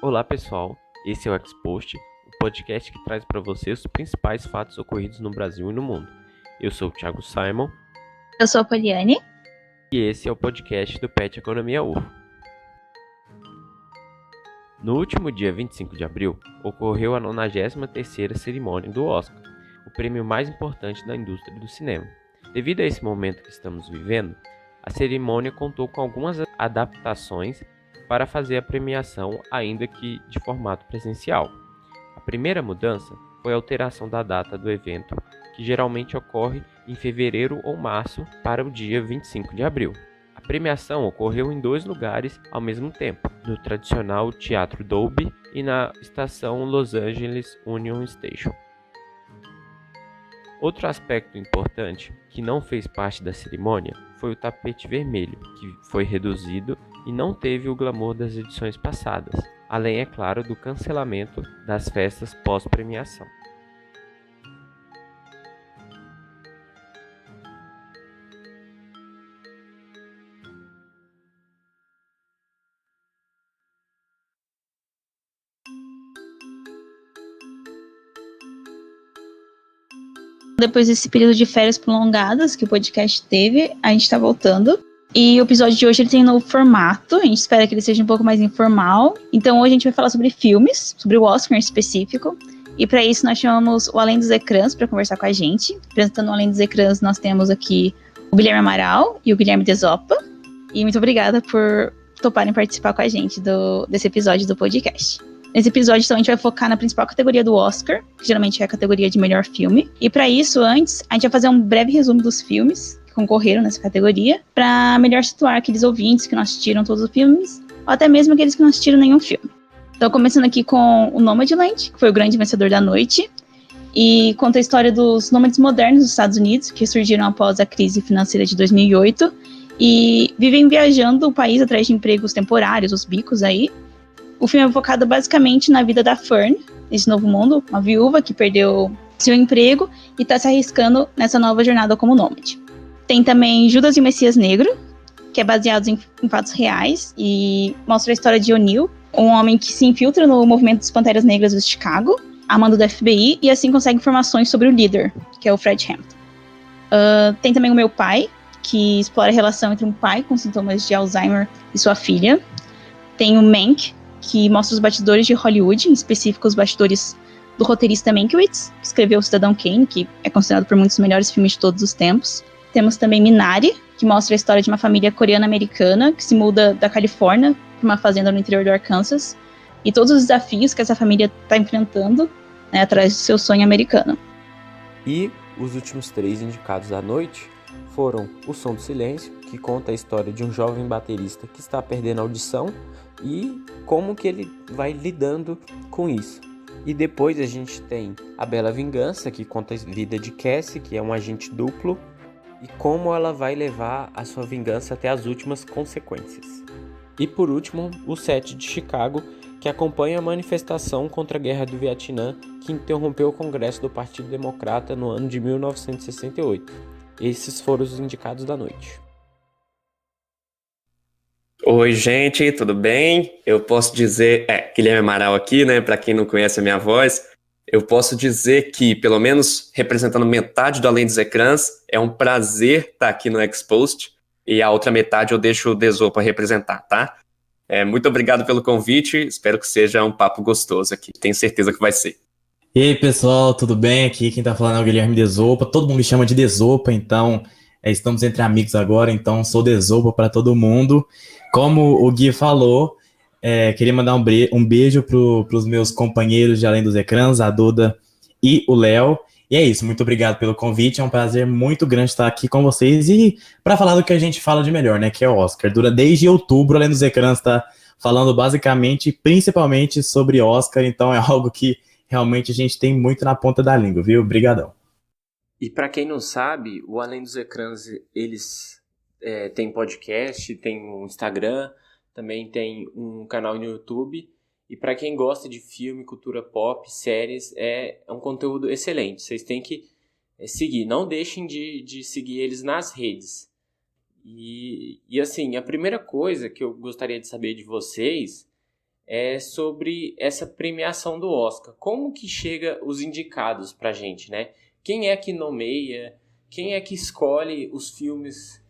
Olá pessoal, esse é o Expost, o podcast que traz para você os principais fatos ocorridos no Brasil e no mundo. Eu sou o Thiago Simon Eu sou a Poliane. e esse é o podcast do PET Economia UFO. No último dia 25 de abril, ocorreu a 93ª cerimônia do Oscar, o prêmio mais importante da indústria do cinema. Devido a esse momento que estamos vivendo, a cerimônia contou com algumas adaptações para fazer a premiação, ainda que de formato presencial. A primeira mudança foi a alteração da data do evento, que geralmente ocorre em fevereiro ou março, para o dia 25 de abril. A premiação ocorreu em 2 lugares ao mesmo tempo, no tradicional Teatro Dolby e na estação Los Angeles Union Station. Outro aspecto importante, que não fez parte da cerimônia, foi o tapete vermelho, que foi reduzido e não teve o glamour das edições passadas, além, é claro, do cancelamento das festas pós-premiação. Depois desse período de férias prolongadas que o podcast teve, a gente tá voltando. E o episódio de hoje ele tem um novo formato, a gente espera que ele seja um pouco mais informal. Então hoje a gente vai falar sobre filmes, sobre o Oscar em específico. E para isso nós chamamos o Além dos Ecrãs para conversar com a gente. Apresentando o Além dos Ecrãs, nós temos aqui o Guilherme Amaral e o Guilherme Desopa. E muito obrigada por toparem participar com a gente desse episódio do podcast. Nesse episódio, então, a gente vai focar na principal categoria do Oscar, que geralmente é a categoria de melhor filme. E para isso, antes, a gente vai fazer um breve resumo dos filmes que concorreram nessa categoria, para melhor situar aqueles ouvintes que não assistiram todos os filmes, ou até mesmo aqueles que não assistiram nenhum filme. Então, começando aqui com o Nomadland, que foi o grande vencedor da noite, e conta a história dos nômades modernos dos Estados Unidos, que surgiram após a crise financeira de 2008, e vivem viajando o país atrás de empregos temporários, os bicos aí. O filme é focado basicamente na vida da Fern, nesse novo mundo, uma viúva que perdeu seu emprego e está se arriscando nessa nova jornada como nômade. Tem também Judas e o Messias Negro, que é baseado em fatos reais e mostra a história de O'Neill, um homem que se infiltra no movimento dos Panteras Negras de Chicago, a mando do FBI, e assim consegue informações sobre o líder, que é o Fred Hampton. Tem também O Meu Pai, que explora a relação entre um pai com sintomas de Alzheimer e sua filha. Tem o Mank, que mostra os bastidores de Hollywood, em específico os bastidores do roteirista Mankiewicz, que escreveu O Cidadão Kane, que é considerado por muitos os melhores filmes de todos os tempos. Temos também Minari, que mostra a história de uma família coreana-americana que se muda da Califórnia para uma fazenda no interior do Arkansas, e todos os desafios que essa família está enfrentando, né, atrás do seu sonho americano. E os últimos 3 indicados da noite foram O Som do Silêncio, que conta a história de um jovem baterista que está perdendo a audição e como que ele vai lidando com isso. E depois a gente tem A Bela Vingança, que conta a vida de Cassie, que é um agente duplo, e como ela vai levar a sua vingança até as últimas consequências. E por último, O Sete de Chicago, que acompanha a manifestação contra a Guerra do Vietnã, que interrompeu o Congresso do Partido Democrata no ano de 1968. Esses foram os indicados da noite. Oi, gente, tudo bem? Eu posso dizer, Guilherme Amaral aqui, né? Para quem não conhece a minha voz, eu posso dizer que, pelo menos representando metade do Além dos Ecrãs, é um prazer estar aqui no Expost, e a outra metade eu deixo o Desô para representar, tá? Muito obrigado pelo convite, espero que seja um papo gostoso aqui, tenho certeza que vai ser. E aí, pessoal, tudo bem? Aqui quem tá falando é o Guilherme Desopa. Todo mundo me chama de Desopa, então estamos entre amigos agora, então sou Desopa para todo mundo. Como o Gui falou, queria mandar um beijo pros meus companheiros de Além dos Ecrãs, a Duda e o Léo. E é isso, muito obrigado pelo convite, é um prazer muito grande estar aqui com vocês e para falar do que a gente fala de melhor, né, que é o Oscar. Desde outubro, Além dos Ecrãs tá falando basicamente, principalmente sobre Oscar, então é algo que realmente a gente tem muito na ponta da língua, viu? Obrigadão. E para quem não sabe, o Além dos Ecrãs, eles têm podcast, tem um Instagram, também tem um canal no YouTube. E para quem gosta de filme, cultura pop, séries, é um conteúdo excelente. Vocês têm que seguir. Não deixem de seguir eles nas redes. E assim, a primeira coisa que eu gostaria de saber de vocês sobre essa premiação do Oscar. Como que chega os indicados pra gente, né? Quem é que nomeia? Quem é que escolhe os filmes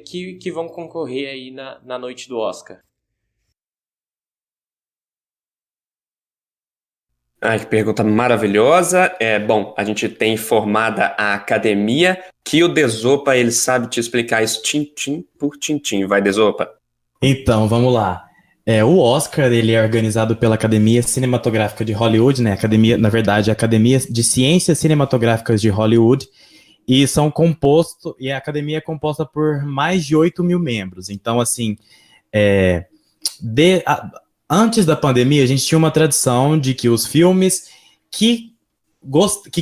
que vão concorrer aí na noite do Oscar? Ah, que pergunta maravilhosa. Bom, a gente tem formada a academia, que o Desopa, ele sabe te explicar isso tintim por tintim. Vai, Desopa. Então, vamos lá. O Oscar, ele é organizado pela Academia Cinematográfica de Hollywood, né? Academia, na verdade, a Academia de Ciências Cinematográficas de Hollywood, e a academia é composta por mais de 8 mil membros. Então, assim, antes da pandemia, a gente tinha uma tradição de que os filmes que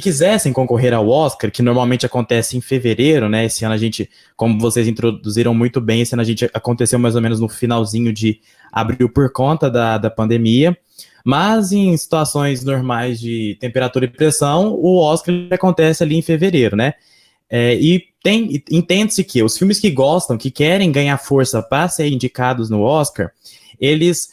quisessem concorrer ao Oscar, que normalmente acontece em fevereiro, né? Esse ano a gente, como vocês introduziram muito bem, esse ano a gente aconteceu mais ou menos no finalzinho de abril por conta da pandemia, mas em situações normais de temperatura e pressão, o Oscar acontece ali em fevereiro, né? Entende-se que os filmes que gostam, que querem ganhar força para ser indicados no Oscar, eles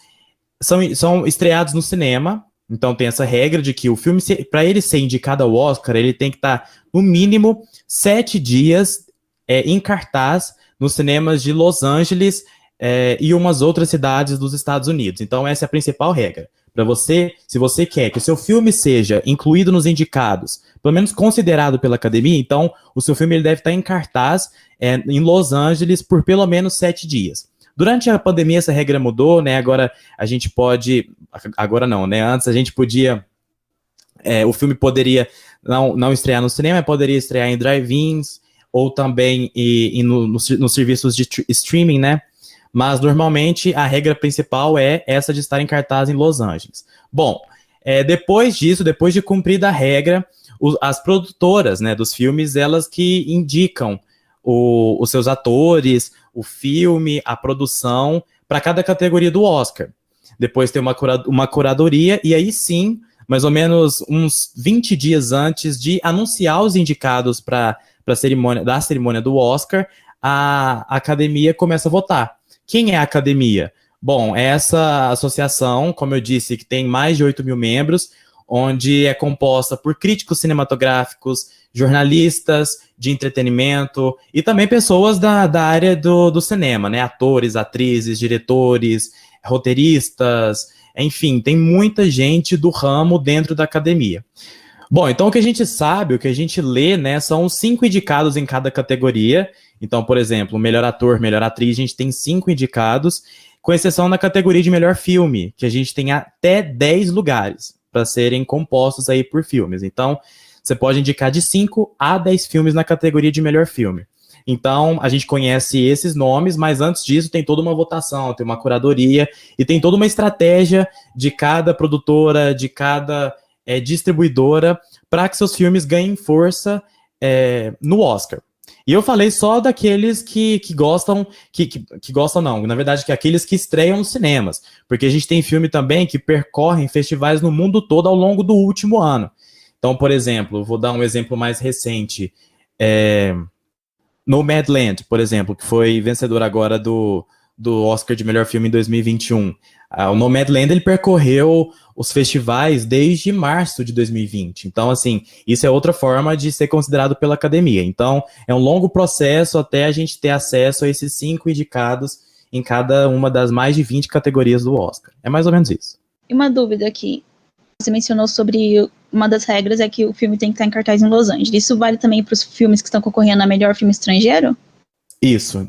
são estreados no cinema. Então tem essa regra de que o filme, para ele ser indicado ao Oscar, ele tem que estar, no mínimo, 7 dias em cartaz nos cinemas de Los Angeles e umas outras cidades dos Estados Unidos. Então essa é a principal regra. Se você quer que o seu filme seja incluído nos indicados, pelo menos considerado pela academia, então o seu filme ele deve estar em cartaz em Los Angeles por pelo menos 7 dias. Durante a pandemia, essa regra mudou, né? Agora a gente pode. Agora não, né? Antes a gente podia. O filme poderia não estrear no cinema, poderia estrear em drive-ins ou também nos serviços de streaming, né? Mas normalmente a regra principal é essa de estar em cartaz em Los Angeles. Bom, depois disso, depois de cumprida a regra, as produtoras, né, dos filmes, elas que indicam os seus atores, o filme, a produção, para cada categoria do Oscar. Depois tem uma curadoria, e aí sim, mais ou menos uns 20 dias antes de anunciar os indicados para a cerimônia do Oscar, a academia começa a votar. Quem é a academia? Bom, é essa associação, como eu disse, que tem mais de 8 mil membros, onde é composta por críticos cinematográficos, jornalistas de entretenimento e também pessoas da área do cinema, né? Atores, atrizes, diretores, roteiristas, enfim, tem muita gente do ramo dentro da academia. Bom, então o que a gente sabe, o que a gente lê, né, são 5 indicados em cada categoria. Então, por exemplo, melhor ator, melhor atriz, a gente tem 5 indicados, com exceção na categoria de melhor filme, que a gente tem até 10 lugares para serem compostos aí por filmes. Então, você pode indicar de 5 a 10 filmes na categoria de melhor filme. Então, a gente conhece esses nomes, mas antes disso tem toda uma votação, tem uma curadoria e tem toda uma estratégia de cada produtora, de cada distribuidora, para que seus filmes ganhem força no Oscar. E eu falei só daqueles que gostam, que gostam não, na verdade, que aqueles que estreiam nos cinemas, porque a gente tem filme também que percorrem festivais no mundo todo ao longo do último ano. Então, por exemplo, vou dar um exemplo mais recente, Nomadland, por exemplo, que foi vencedor agora do Oscar de melhor filme em 2021. O Nomadland, ele percorreu os festivais desde março de 2020. Então, assim, isso é outra forma de ser considerado pela academia. Então, é um longo processo até a gente ter acesso a esses 5 indicados em cada uma das mais de 20 categorias do Oscar. É mais ou menos isso. E uma dúvida aqui. Você mencionou sobre uma das regras é que o filme tem que estar em cartaz em Los Angeles. Isso vale também para os filmes que estão concorrendo a melhor filme estrangeiro? Isso.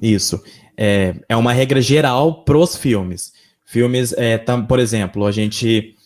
É uma regra geral pros filmes. Filmes, por exemplo, a gente...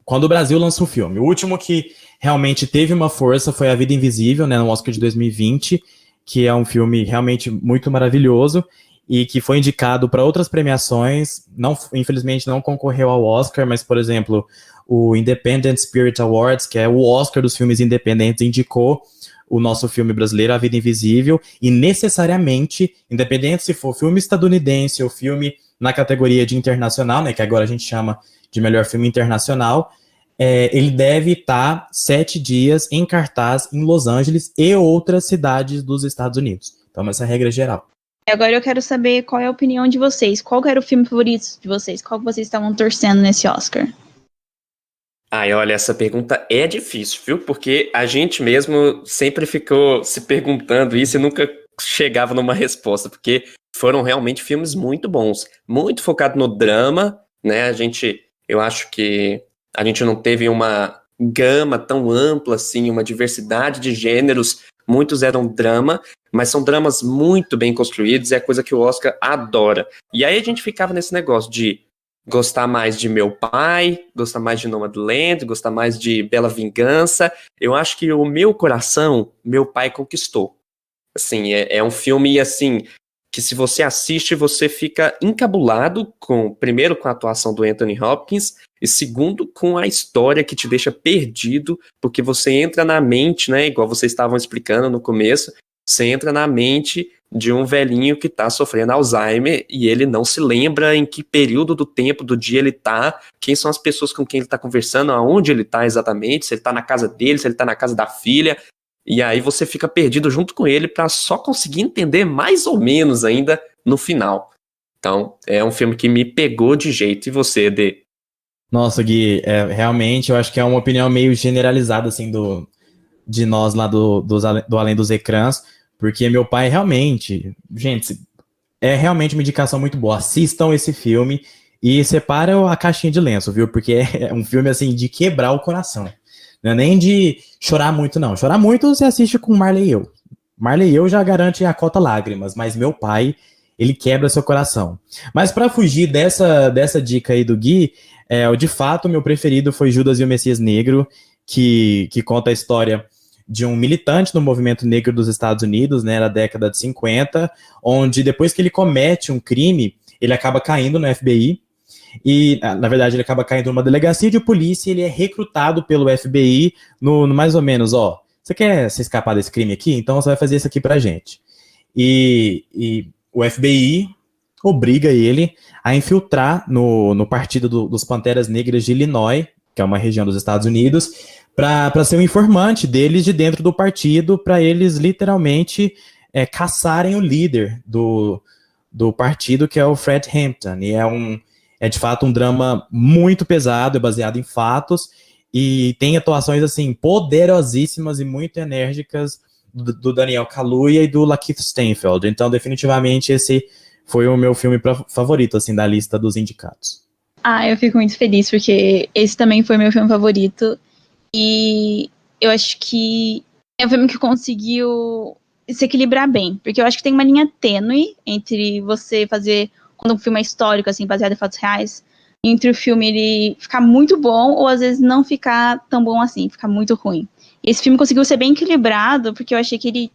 quando o Brasil lança um filme, o último que realmente teve uma força foi A Vida Invisível, né, no Oscar de 2020, que é um filme realmente muito maravilhoso e que foi indicado para outras premiações, infelizmente não concorreu ao Oscar, mas, por exemplo, o Independent Spirit Awards, que é o Oscar dos filmes independentes, indicou o nosso filme brasileiro, A Vida Invisível, e necessariamente, independente se for filme estadunidense ou filme na categoria de internacional, né, que agora a gente chama de melhor filme internacional, ele deve estar 7 dias em cartaz em Los Angeles e outras cidades dos Estados Unidos. Então, essa é a regra geral. Agora eu quero saber qual é a opinião de vocês. Qual que era o filme favorito de vocês? Qual que vocês estavam torcendo nesse Oscar? Ai, olha, essa pergunta é difícil, viu? Porque a gente mesmo sempre ficou se perguntando isso e nunca chegava numa resposta, porque foram realmente filmes muito bons, muito focado no drama, né? Eu acho que a gente não teve uma gama tão ampla assim, uma diversidade de gêneros, muitos eram drama, mas são dramas muito bem construídos, é a coisa que o Oscar adora. E aí a gente ficava nesse negócio de gostar mais de Meu Pai, gostar mais de Nomadland, gostar mais de Bela Vingança. Eu acho que o meu coração, Meu Pai conquistou. Assim, é um filme, assim, que se você assiste, você fica encabulado, primeiro com a atuação do Anthony Hopkins, e segundo com a história que te deixa perdido, porque você entra na mente, né, igual vocês estavam explicando no começo, você entra na mente de um velhinho que tá sofrendo Alzheimer e ele não se lembra em que período do tempo, do dia ele tá, quem são as pessoas com quem ele tá conversando, aonde ele tá exatamente, se ele tá na casa dele, se ele tá na casa da filha, e aí você fica perdido junto com ele pra só conseguir entender mais ou menos ainda no final. Então, é um filme que me pegou de jeito. E você, Dê? Nossa, Gui, realmente eu acho que é uma opinião meio generalizada, assim, de nós lá do Além dos Ecrãs, porque meu pai realmente, gente, é realmente uma indicação muito boa. Assistam esse filme e separam a caixinha de lenço, viu? Porque é um filme, assim, de quebrar o coração. Não é nem de chorar muito, não. Chorar muito você assiste com Marley e eu. Marley e eu já garante a cota lágrimas, mas meu pai, ele quebra seu coração. Mas para fugir dessa dica aí do Gui, de fato, meu preferido foi Judas e o Messias Negro, que conta a história de um militante no movimento negro dos Estados Unidos, né, na década de 50, onde depois que ele comete um crime, ele acaba caindo no FBI, e, na verdade, ele acaba caindo numa delegacia de polícia e ele é recrutado pelo FBI no mais ou menos, você quer se escapar desse crime aqui? Então você vai fazer isso aqui pra gente. E o FBI obriga ele a infiltrar no partido dos Panteras Negras de Illinois, que é uma região dos Estados Unidos, para ser um informante deles de dentro do partido, para eles literalmente caçarem o líder do partido, que é o Fred Hampton. E é de fato um drama muito pesado, é baseado em fatos, e tem atuações assim poderosíssimas e muito enérgicas do Daniel Kaluuya e do Lakeith Stanfield. Então, definitivamente, esse foi o meu filme favorito, assim, da lista dos indicados. Eu fico muito feliz, porque esse também foi meu filme favorito. E eu acho que é um filme que conseguiu se equilibrar bem. Porque eu acho que tem uma linha tênue entre você fazer, quando um filme é histórico, assim, baseado em fatos reais, entre o filme ele ficar muito bom ou às vezes não ficar tão bom assim, ficar muito ruim. E esse filme conseguiu ser bem equilibrado, porque eu achei que ele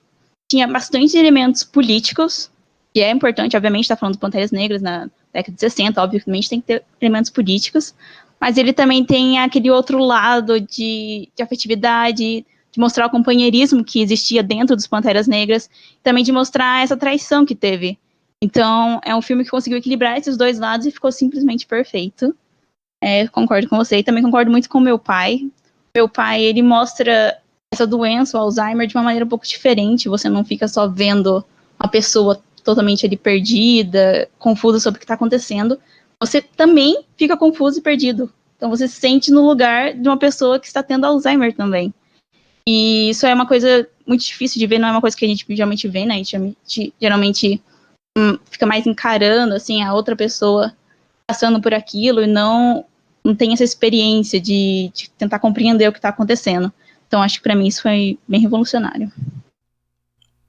tinha bastante elementos políticos, que é importante, obviamente, tá falando de Panteras Negras na década de 60, obviamente tem que ter elementos políticos, mas ele também tem aquele outro lado de afetividade, de mostrar o companheirismo que existia dentro dos Panteras Negras, também de mostrar essa traição que teve. Então, é um filme que conseguiu equilibrar esses dois lados e ficou simplesmente perfeito. Concordo com você e também concordo muito com meu pai. Meu pai, ele mostra essa doença, o Alzheimer, de uma maneira um pouco diferente. Você não fica só vendo uma pessoa totalmente ali perdida, confusa sobre o que está acontecendo. Você também fica confuso e perdido. Então você se sente no lugar de uma pessoa que está tendo Alzheimer também. E isso é uma coisa muito difícil de ver, não é uma coisa que a gente geralmente vê, né? A gente geralmente fica mais encarando, assim, a outra pessoa passando por aquilo e não tem essa experiência de tentar compreender o que está acontecendo. Então acho que para mim isso foi bem revolucionário.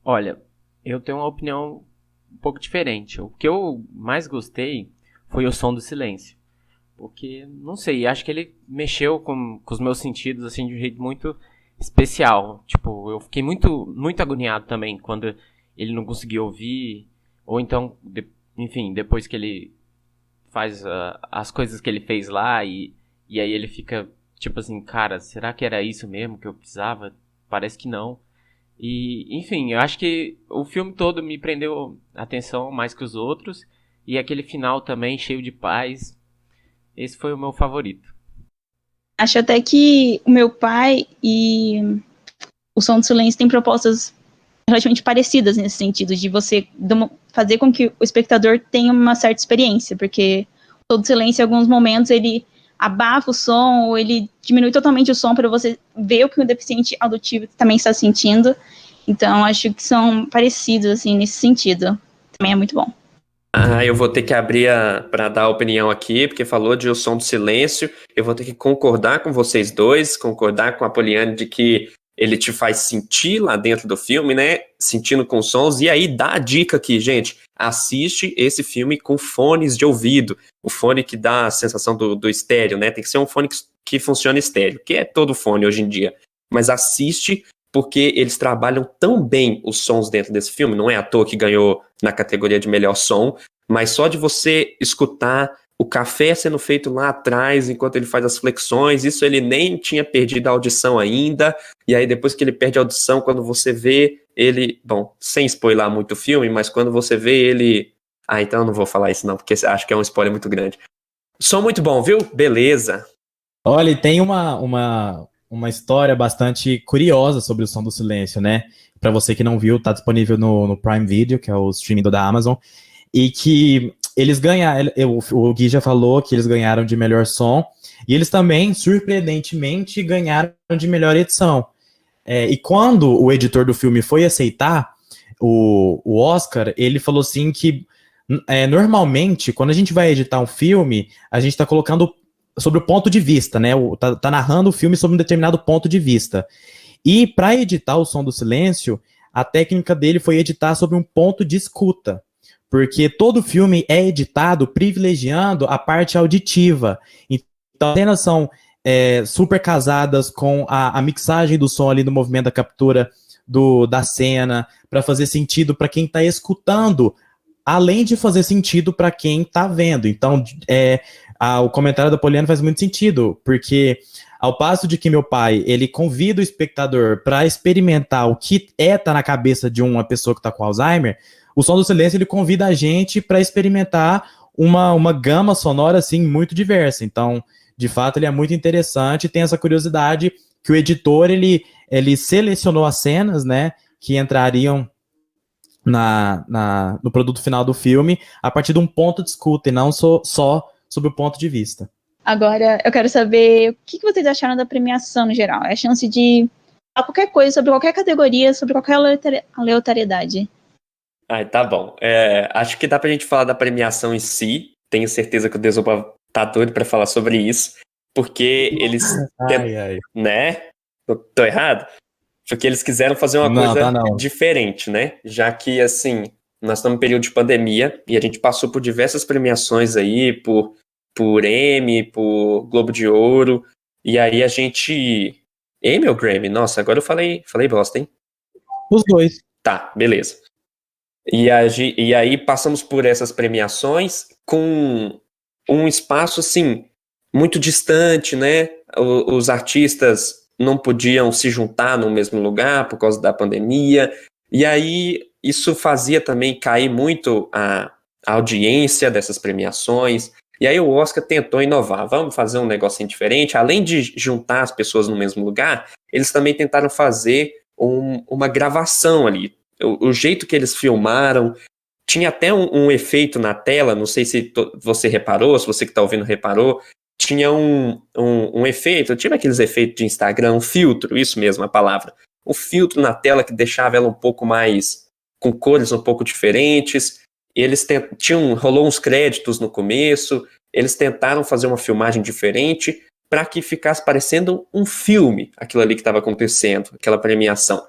Olha, eu tenho uma opinião um pouco diferente. O que eu mais gostei foi O Som do Silêncio. Porque, não sei, acho que ele mexeu com os meus sentidos, assim, de um jeito muito especial. Tipo, eu fiquei muito, muito agoniado também quando ele não conseguia ouvir, ou então, enfim, depois que ele faz as coisas que ele fez lá, e aí ele fica, tipo assim, cara, será que era isso mesmo que eu precisava? Parece que não. E, enfim, eu acho que o filme todo me prendeu a atenção mais que os outros, e aquele final também, cheio de paz. Esse foi o meu favorito. Acho até que o meu pai e o Som do Silêncio têm propostas relativamente parecidas nesse sentido, de você fazer com que o espectador tenha uma certa experiência, porque todo silêncio, em alguns momentos, ele abafa o som, ou ele diminui totalmente o som para você ver o que o deficiente auditivo também está sentindo. Então, acho que são parecidos, assim, nesse sentido. Também é muito bom. Eu vou ter que abrir para dar a opinião aqui, porque falou de O Som do Silêncio. Eu vou ter que concordar com vocês dois, concordar com a Poliane de que ele te faz sentir lá dentro do filme, né? Sentindo com sons. E aí dá a dica aqui, gente. Assiste esse filme com fones de ouvido. O fone que dá a sensação do estéreo, né? Tem que ser um fone que funciona estéreo, que é todo fone hoje em dia. Mas assiste porque eles trabalham tão bem os sons dentro desse filme. Não é à toa que ganhou na categoria de melhor som, mas só de você escutar o café sendo feito lá atrás, enquanto ele faz as flexões, isso ele nem tinha perdido a audição ainda, e aí depois que ele perde a audição, quando você vê ele, bom, sem spoiler muito o filme, mas quando você vê ele... então eu não vou falar isso não, porque acho que é um spoiler muito grande. Som muito bom, viu? Beleza. Olha, e tem uma história bastante curiosa sobre o Som do Silêncio, né? Para você que não viu, tá disponível no Prime Video, que é o streaming da Amazon, e que eles ganharam, o Gui já falou que eles ganharam de melhor som, e eles também, surpreendentemente, ganharam de melhor edição. E quando o editor do filme foi aceitar o Oscar, ele falou assim que, normalmente, quando a gente vai editar um filme, a gente tá colocando sobre o ponto de vista, né? Tá narrando o filme sobre um determinado ponto de vista. E para editar O Som do Silêncio, a técnica dele foi editar sobre um ponto de escuta. Porque todo filme é editado privilegiando a parte auditiva. Então, as cenas são super casadas com a mixagem do som ali no movimento da captura da cena, para fazer sentido para quem está escutando, além de fazer sentido para quem está vendo. Então, o comentário da Poliana faz muito sentido, porque ao passo de que meu pai, ele convida o espectador para experimentar o que tá na cabeça de uma pessoa que está com Alzheimer, o Som do Silêncio, ele convida a gente para experimentar uma gama sonora, assim, muito diversa. Então, de fato, ele é muito interessante, tem essa curiosidade que o editor, ele selecionou as cenas, né, que entrariam no produto final do filme a partir de um ponto de escuta, e não só sobre o ponto de vista. Agora, eu quero saber o que vocês acharam da premiação no geral. É a chance de falar qualquer coisa sobre qualquer categoria, sobre qualquer aleatoriedade. Tá bom. Acho que dá pra gente falar da premiação em si. Tenho certeza que o Desopa tá doido pra falar sobre isso. Porque eles... Né? Tô errado? Porque eles quiseram fazer uma coisa diferente, né? Já que, assim, nós estamos em período de pandemia e a gente passou por diversas premiações aí, por Emmy, por Globo de Ouro, e aí a gente... Emmy ou Grammy? Nossa, agora eu falei bosta, hein? Os dois. Tá, beleza. E aí passamos por essas premiações com um espaço, assim, muito distante, né? Os artistas não podiam se juntar no mesmo lugar por causa da pandemia, e aí isso fazia também cair muito a audiência dessas premiações, e aí o Oscar tentou inovar, vamos fazer um negocinho diferente, além de juntar as pessoas no mesmo lugar, eles também tentaram fazer uma gravação ali. O jeito que eles filmaram, tinha até um efeito na tela, não sei se você reparou, se você que está ouvindo reparou, tinha um efeito, tinha aqueles efeitos de Instagram, um filtro, isso mesmo a palavra, um filtro na tela que deixava ela um pouco mais, com cores um pouco diferentes, eles rolou uns créditos no começo, eles tentaram fazer uma filmagem diferente para que ficasse parecendo um filme, aquilo ali que estava acontecendo, aquela premiação.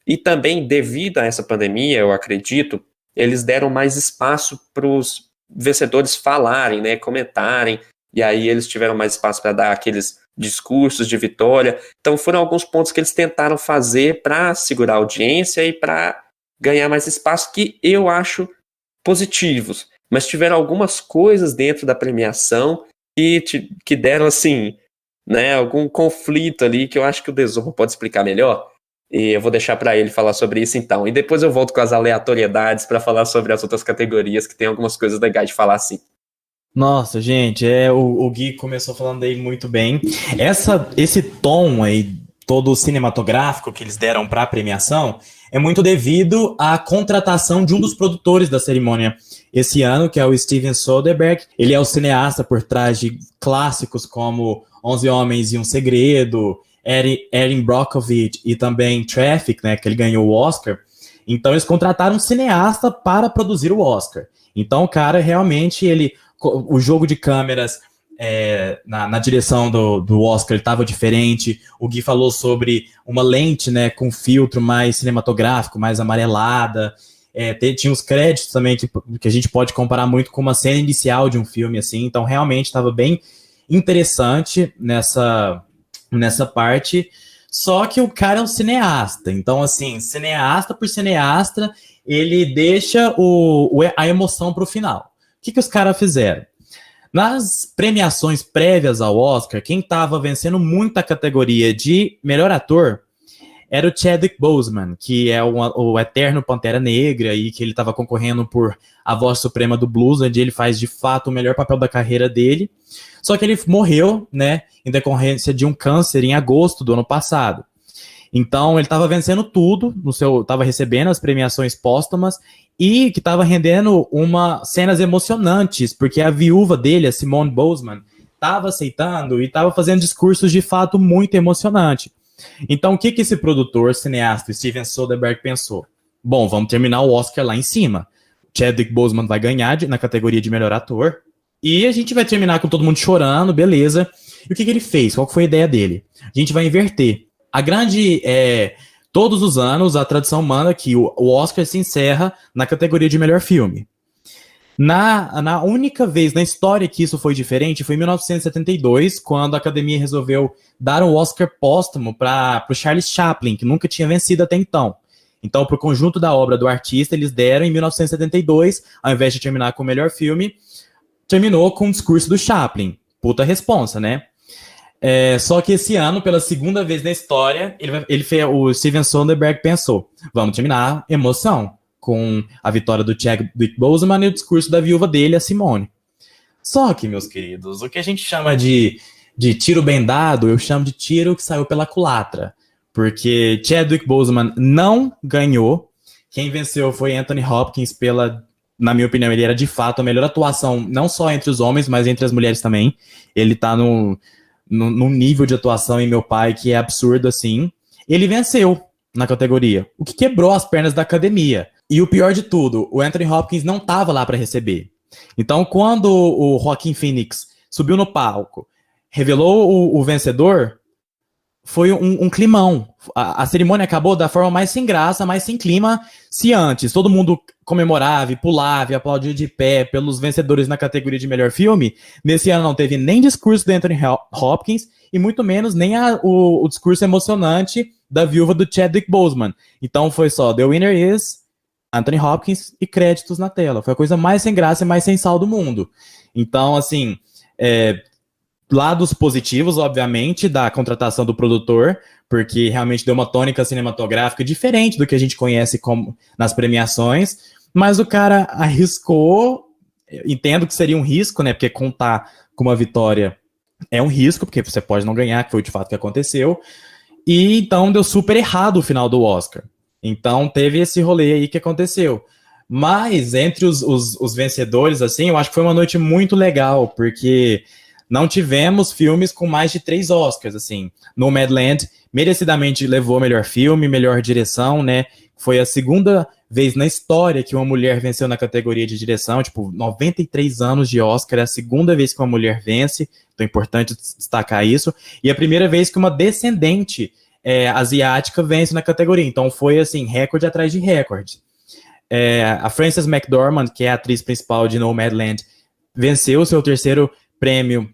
E também, devido a essa pandemia, eu acredito, eles deram mais espaço para os vencedores falarem, né, comentarem, e aí eles tiveram mais espaço para dar aqueles discursos de vitória. Então foram alguns pontos que eles tentaram fazer para segurar a audiência e para ganhar mais espaço, que eu acho positivos. Mas tiveram algumas coisas dentro da premiação que deram, assim, né, algum conflito ali, que eu acho que o Desopa pode explicar melhor. E eu vou deixar para ele falar sobre isso então. E depois eu volto com as aleatoriedades para falar sobre as outras categorias, que tem algumas coisas legais de falar assim. Nossa, gente, o Gui começou falando aí muito bem. Esse tom aí todo o cinematográfico que eles deram para a premiação é muito devido à contratação de um dos produtores da cerimônia esse ano, que é o Steven Soderbergh. Ele é o cineasta por trás de clássicos como 11 Homens e um Segredo, Erin Brockovich e também Traffic, né, que ele ganhou o Oscar. Então eles contrataram um cineasta para produzir o Oscar. Então o cara realmente, o jogo de câmeras na direção do Oscar estava diferente. O Gui falou sobre uma lente, né, com filtro mais cinematográfico, mais amarelada. Tinha os créditos também que a gente pode comparar muito com uma cena inicial de um filme, assim. Então realmente estava bem interessante nessa parte. Só que o cara é um cineasta. Então, assim, cineasta por cineasta, ele deixa a emoção para o final. O que os caras fizeram? Nas premiações prévias ao Oscar, quem estava vencendo muito a categoria de melhor ator era o Chadwick Boseman, que é o eterno Pantera Negra e que ele estava concorrendo por A Voz Suprema do Blues, onde ele faz de fato o melhor papel da carreira dele. Só que ele morreu, né, em decorrência de um câncer em agosto do ano passado. Então ele estava vencendo tudo, estava recebendo as premiações póstumas e que estava rendendo cenas emocionantes, porque a viúva dele, a Simone Boseman, estava aceitando e estava fazendo discursos de fato muito emocionantes. Então o que esse produtor, cineasta, Steven Soderbergh, pensou? Bom, vamos terminar o Oscar lá em cima. Chadwick Boseman vai ganhar na categoria de melhor ator e a gente vai terminar com todo mundo chorando, beleza. E o que ele fez? Qual foi a ideia dele? A gente vai inverter. Todos os anos, a tradição manda que o Oscar se encerra na categoria de melhor filme. Na única vez na história que isso foi diferente, foi em 1972, quando a Academia resolveu dar um Oscar póstumo para o Charles Chaplin, que nunca tinha vencido até então. Então, para o conjunto da obra do artista, eles deram em 1972, ao invés de terminar com o melhor filme, terminou com o discurso do Chaplin. Puta responsa, né? Só que esse ano, pela segunda vez na história, o Steven Soderbergh pensou, vamos terminar emoção, com a vitória do Chadwick Boseman e o discurso da viúva dele, a Simone. Só que, meus queridos, o que a gente chama de tiro bem dado, eu chamo de tiro que saiu pela culatra, porque Chadwick Boseman não ganhou, quem venceu foi Anthony Hopkins na minha opinião, ele era de fato a melhor atuação, não só entre os homens, mas entre as mulheres também. Ele tá num nível de atuação em Meu Pai que é absurdo, assim. Ele venceu na categoria, o que quebrou as pernas da academia. E o pior de tudo, o Anthony Hopkins não estava lá para receber. Então, quando o Joaquin Phoenix subiu no palco, revelou o vencedor, foi um climão. A cerimônia acabou da forma mais sem graça, mais sem clima. Se antes todo mundo comemorava e pulava e aplaudia de pé pelos vencedores na categoria de melhor filme, nesse ano não teve nem discurso do Anthony Hopkins e muito menos nem o discurso emocionante da viúva do Chadwick Boseman. Então foi só The Winner is Anthony Hopkins e créditos na tela. Foi a coisa mais sem graça e mais sem sal do mundo. Então, assim, lados positivos, obviamente, da contratação do produtor, porque realmente deu uma tônica cinematográfica diferente do que a gente conhece nas premiações, mas o cara arriscou, entendo que seria um risco, né, porque contar com uma vitória é um risco, porque você pode não ganhar, que foi de fato o que aconteceu, e então deu super errado o final do Oscar. Então teve esse rolê aí que aconteceu. Mas entre os vencedores, assim, eu acho que foi uma noite muito legal, porque não tivemos filmes com mais de 3 Oscars, assim. Nomadland merecidamente levou melhor filme, melhor direção, né? Foi a segunda vez na história que uma mulher venceu na categoria de direção, 93 anos de Oscar, é a segunda vez que uma mulher vence, então é importante destacar isso, e a primeira vez que uma descendente asiática vence na categoria, então foi, assim, recorde atrás de recorde. A Frances McDormand, que é a atriz principal de Nomadland, venceu o seu 3º prêmio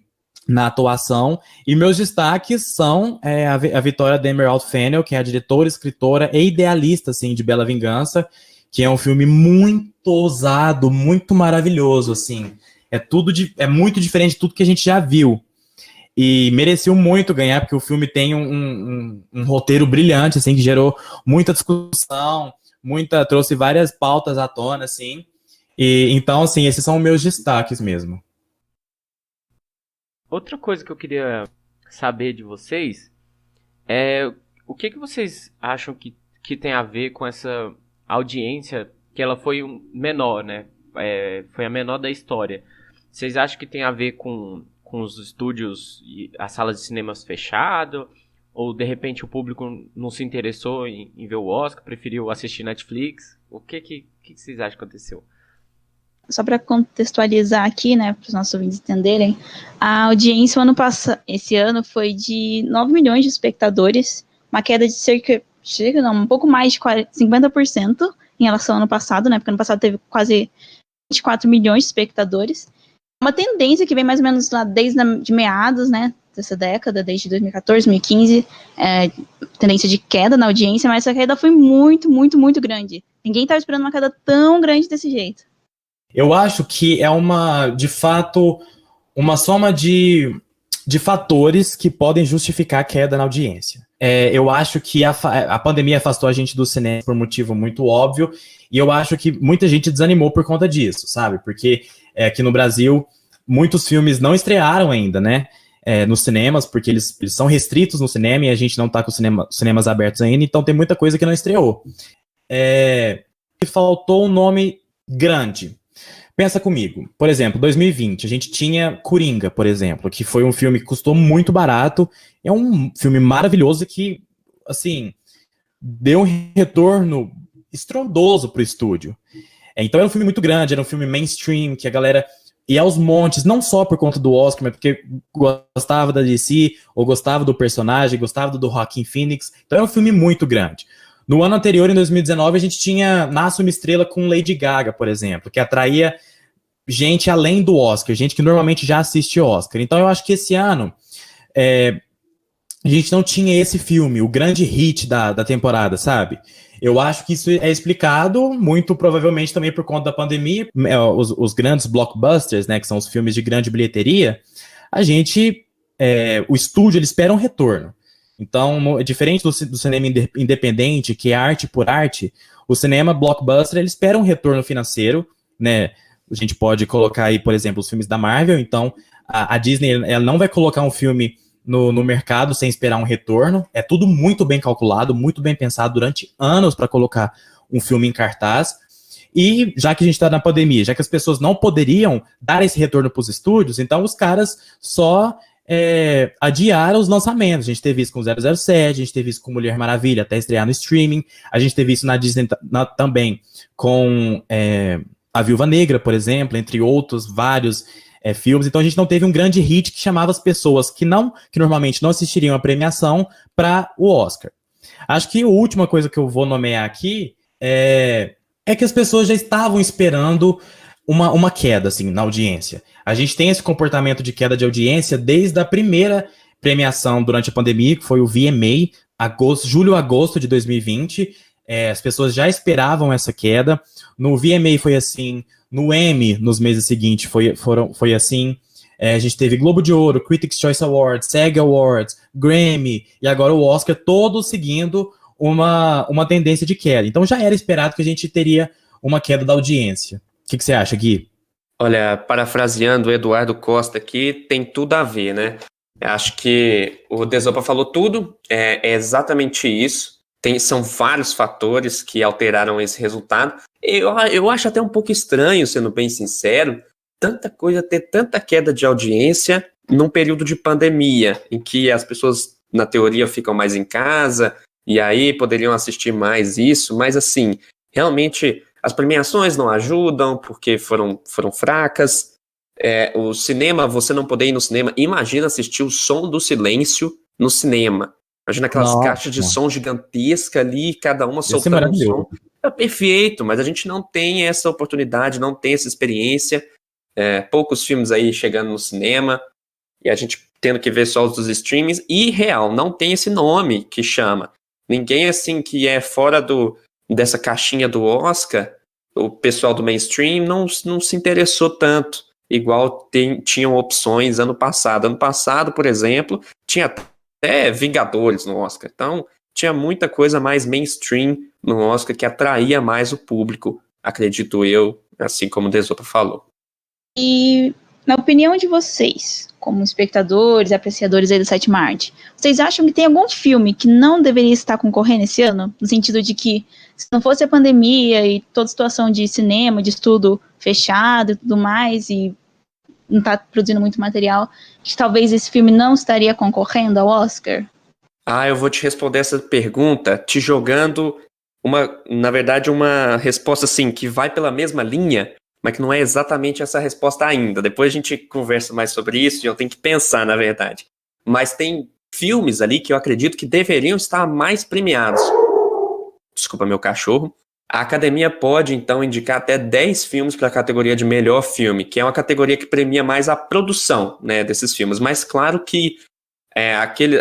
na atuação, e meus destaques são a vitória da Emerald Fennell, que é a diretora, escritora e idealista, assim, de Bela Vingança, que é um filme muito ousado, muito maravilhoso, assim, é muito diferente de tudo que a gente já viu, e mereceu muito ganhar, porque o filme tem um roteiro brilhante, assim, que gerou muita discussão, trouxe várias pautas à tona, assim, e então, assim, esses são meus destaques mesmo. Outra coisa que eu queria saber de vocês é o que vocês acham que tem a ver com essa audiência, que ela foi menor, né? Foi a menor da história. Vocês acham que tem a ver com os estúdios e as salas de cinemas fechadas? Ou, de repente, o público não se interessou em ver o Oscar, preferiu assistir Netflix? O que vocês acham que aconteceu? Só para contextualizar aqui, né, para os nossos ouvintes entenderem, a audiência esse ano foi de 9 milhões de espectadores, uma queda de um pouco mais de 50% em relação ao ano passado, né, porque ano passado teve quase 24 milhões de espectadores. Uma tendência que vem mais ou menos lá de meados, né, dessa década, desde 2014, 2015, tendência de queda na audiência, mas essa queda foi muito, muito, muito grande. Ninguém estava esperando uma queda tão grande desse jeito. Eu acho que é de fato, uma soma de fatores que podem justificar a queda na audiência. Eu acho que a pandemia afastou a gente do cinema por um motivo muito óbvio, e eu acho que muita gente desanimou por conta disso, sabe? Porque aqui no Brasil, muitos filmes não estrearam ainda, né? Nos cinemas, porque eles são restritos no cinema e a gente não tá com os cinemas abertos ainda, então tem muita coisa que não estreou. Faltou um nome grande. Pensa comigo, por exemplo, 2020, a gente tinha Coringa, por exemplo, que foi um filme que custou muito barato, é um filme maravilhoso que, assim, deu um retorno estrondoso pro estúdio. Então era um filme muito grande, era um filme mainstream, que a galera ia aos montes, não só por conta do Oscar, mas porque gostava da DC, ou gostava do personagem, gostava do Joaquin Phoenix, então era um filme muito grande. No ano anterior, em 2019, a gente tinha Nasce uma Estrela com Lady Gaga, por exemplo, que atraía gente além do Oscar, gente que normalmente já assiste Oscar. Então eu acho que esse ano a gente não tinha esse filme, o grande hit da temporada, sabe? Eu acho que isso é explicado muito provavelmente também por conta da pandemia. Os grandes blockbusters, né, que são os filmes de grande bilheteria, o estúdio, ele espera um retorno. Então, diferente do cinema independente, que é arte por arte, o cinema blockbuster, ele espera um retorno financeiro, né? A gente pode colocar aí, por exemplo, os filmes da Marvel. Então, a Disney, ela não vai colocar um filme no mercado sem esperar um retorno. É tudo muito bem calculado, muito bem pensado durante anos para colocar um filme em cartaz. E já que a gente está na pandemia, já que as pessoas não poderiam dar esse retorno para os estúdios, então os caras só adiaram os lançamentos. A gente teve isso com 007, a gente teve isso com Mulher Maravilha até estrear no streaming, a gente teve isso na Disney também com A Viúva Negra, por exemplo, entre outros vários filmes. Então a gente não teve um grande hit que chamava as pessoas que normalmente não assistiriam a premiação para o Oscar. Acho que a última coisa que eu vou nomear aqui é que as pessoas já estavam esperando uma queda assim, na audiência. A gente tem esse comportamento de queda de audiência desde a primeira premiação durante a pandemia, que foi o VMA, julho-agosto de 2020. As pessoas já esperavam essa queda. No VMA foi assim, no Emmy, nos meses seguintes, foi assim. A gente teve Globo de Ouro, Critics' Choice Awards, SAG Awards, Grammy, e agora o Oscar, todos seguindo uma tendência de queda. Então já era esperado que a gente teria uma queda da audiência. O que você acha, Gui? Olha, parafraseando o Eduardo Costa aqui, tem tudo a ver, né? Acho que o Desopa falou tudo, é exatamente isso. São vários fatores que alteraram esse resultado. Eu acho até um pouco estranho, sendo bem sincero, ter tanta queda de audiência num período de pandemia, em que as pessoas, na teoria, ficam mais em casa, e aí poderiam assistir mais isso, mas assim, realmente as premiações não ajudam, porque foram fracas. O cinema, você não poder ir no cinema, imagina assistir o Som do Silêncio no cinema. Imagina aquelas caixas de som gigantescas ali, cada uma soltando um som. É perfeito, mas a gente não tem essa oportunidade, não tem essa experiência. Poucos filmes aí chegando no cinema, e a gente tendo que ver só os dos streamings, e não tem esse nome que chama. Ninguém assim que é fora dessa caixinha do Oscar, o pessoal do mainstream não se interessou tanto, igual tinham opções ano passado. Ano passado, por exemplo, tinha até Vingadores no Oscar. Então, tinha muita coisa mais mainstream no Oscar que atraía mais o público, acredito eu, assim como o Desopa falou. E Na opinião de vocês, como espectadores, apreciadores aí do sétima arte, vocês acham que tem algum filme que não deveria estar concorrendo esse ano? No sentido de que, se não fosse a pandemia e toda a situação de cinema, de estudo fechado e tudo mais, e não está produzindo muito material, que talvez esse filme não estaria concorrendo ao Oscar? Eu vou te responder essa pergunta te jogando na verdade, uma resposta assim, que vai pela mesma linha, mas que não é exatamente essa resposta ainda. Depois a gente conversa mais sobre isso e eu tenho que pensar, na verdade. Mas tem filmes ali que eu acredito que deveriam estar mais premiados. Desculpa, meu cachorro. A Academia pode, então, indicar até 10 filmes para a categoria de melhor filme, que é uma categoria que premia mais a produção, né, desses filmes. Mas claro que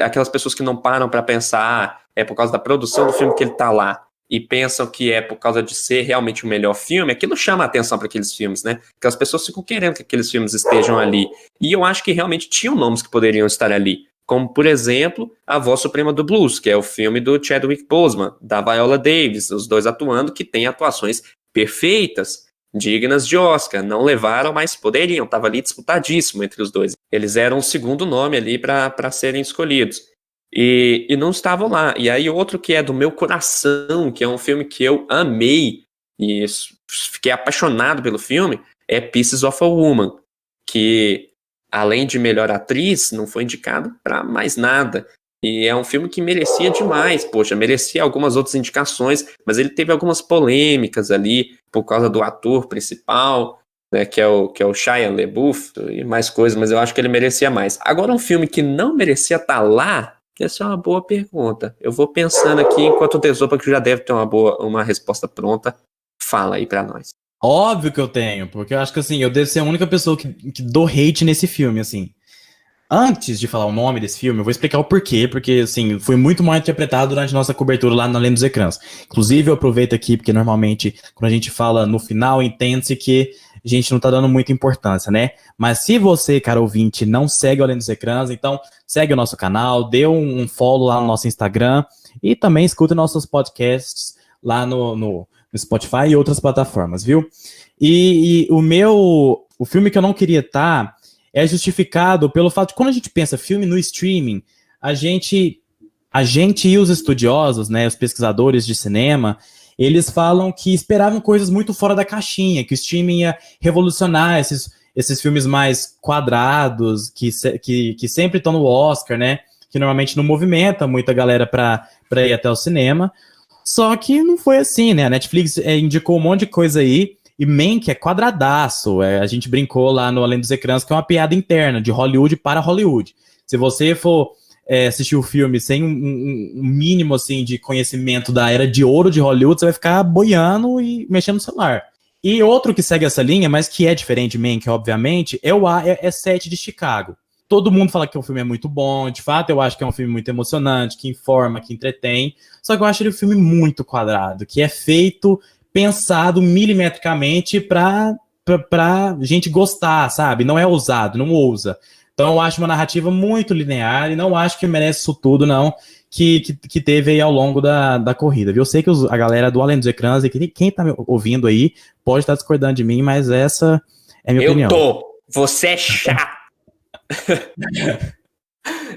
aquelas pessoas que não param para pensar, é por causa da produção do filme que ele está lá, e pensam que é por causa de ser realmente o melhor filme, aquilo chama a atenção para aqueles filmes, né? Porque as pessoas ficam querendo que aqueles filmes estejam ali. E eu acho que realmente tinham nomes que poderiam estar ali. Como, por exemplo, A Voz Suprema do Blues, que é o filme do Chadwick Boseman, da Viola Davis, os dois atuando, que têm atuações perfeitas, dignas de Oscar. Não levaram, mas poderiam. Estava ali disputadíssimo entre os dois. Eles eram o segundo nome ali para serem escolhidos. E não estavam lá. E aí outro que é do meu coração, que é um filme que eu amei e fiquei apaixonado pelo filme, é Pieces of a Woman, que além de melhor atriz, não foi indicado para mais nada. E é um filme que merecia demais, poxa, merecia algumas outras indicações, mas ele teve algumas polêmicas ali por causa do ator principal, né, que é o Shia LaBeouf e mais coisas, mas eu acho que ele merecia mais. Agora, um filme que não merecia estar lá, essa é uma boa pergunta. Eu vou pensando aqui, enquanto o Desopa, que já deve ter uma resposta pronta, fala aí pra nós. Óbvio que eu tenho, porque eu acho que assim, eu devo ser a única pessoa que dou hate nesse filme, assim. Antes de falar o nome desse filme, eu vou explicar o porquê, porque, assim, foi muito mal interpretado durante nossa cobertura lá na Além dos Ecrãs. Inclusive, eu aproveito aqui, porque normalmente, quando a gente fala no final, entende-se que a gente não tá dando muita importância, né? Mas se você, cara ouvinte, não segue o Além dos Ecrãs, então segue o nosso canal, dê um follow lá no nosso Instagram e também escuta nossos podcasts lá no Spotify e outras plataformas, viu? E o filme que eu não queria estar é justificado pelo fato de quando a gente pensa filme no streaming, a gente e os estudiosos, né, os pesquisadores de cinema, eles falam que esperavam coisas muito fora da caixinha, que o streaming ia revolucionar esses filmes mais quadrados, que sempre estão no Oscar, né, que normalmente não movimenta muita galera para ir até o cinema. Só que não foi assim, né? A Netflix indicou um monte de coisa aí, e Mank é quadradaço. A gente brincou lá no Além dos Ecrãs, que é uma piada interna, de Hollywood para Hollywood. Se você for assistir o filme sem um mínimo assim, de conhecimento da era de ouro de Hollywood, você vai ficar boiando e mexendo no celular. E outro que segue essa linha, mas que é diferente de Mank, obviamente, é o A7 de Chicago. Todo mundo fala que o filme é muito bom, de fato eu acho que é um filme muito emocionante, que informa, que entretém, só que eu acho ele um filme muito quadrado, que é feito, pensado milimetricamente pra gente gostar, sabe? Não é ousado, não ousa. Então eu acho uma narrativa muito linear e não acho que merece isso tudo, não, que teve aí ao longo da corrida, viu? Eu sei que a galera do Além dos Ecrãs e quem tá me ouvindo aí pode estar discordando de mim, mas essa é a minha opinião. Você é chato.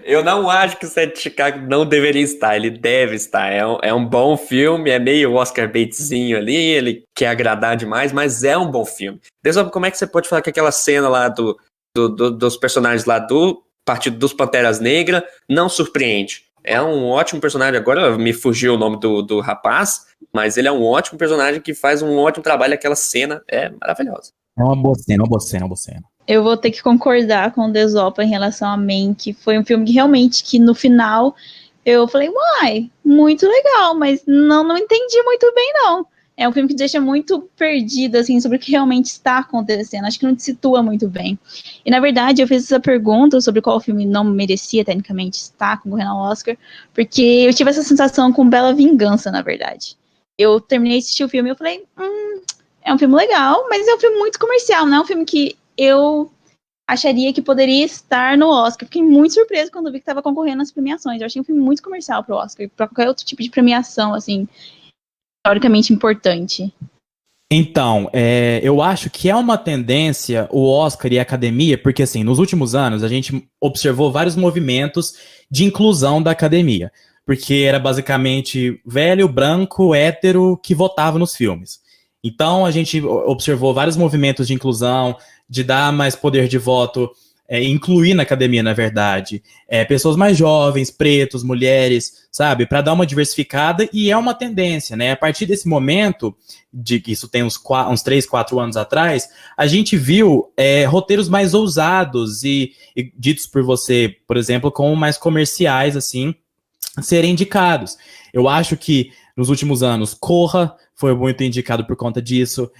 Eu não acho que o Sete de Chicago não deveria estar, ele deve estar. É um bom filme, é meio Oscar baitzinho ali, ele quer agradar demais, mas é um bom filme. Desopa, como é que você pode falar que aquela cena lá dos personagens lá do Partido dos Panteras Negras não surpreende? É um ótimo personagem, agora me fugiu o nome do rapaz, mas ele é um ótimo personagem que faz um ótimo trabalho, aquela cena é maravilhosa. É uma boa cena. Eu vou ter que concordar com o Desopa em relação a Mank. Foi um filme que realmente, que no final, eu falei, uai, muito legal, mas não entendi muito bem, não. É um filme que deixa muito perdido, assim, sobre o que realmente está acontecendo. Acho que não te situa muito bem. E, na verdade, eu fiz essa pergunta sobre qual filme não merecia, tecnicamente, estar concorrendo ao Oscar, porque eu tive essa sensação com Bela Vingança, na verdade. Eu terminei de assistir o filme e eu falei, é um filme legal, mas é um filme muito comercial, não é um filme que eu acharia que poderia estar no Oscar. Fiquei muito surpresa quando vi que estava concorrendo nas premiações. Eu achei um filme muito comercial pro Oscar, para qualquer outro tipo de premiação, assim, historicamente importante. Então, eu acho que é uma tendência o Oscar e a academia, porque assim, nos últimos anos a gente observou vários movimentos de inclusão da academia, porque era basicamente velho, branco, hétero que votava nos filmes. Então a gente observou vários movimentos de inclusão, de dar mais poder de voto, incluir na academia, na verdade, pessoas mais jovens, pretos, mulheres, sabe, para dar uma diversificada, e é uma tendência, né? A partir desse momento, de que isso tem uns 3, 4 anos atrás, a gente viu roteiros mais ousados e ditos por você, por exemplo, como mais comerciais, assim, serem indicados. Eu acho que nos últimos anos, Corra foi muito indicado por conta disso.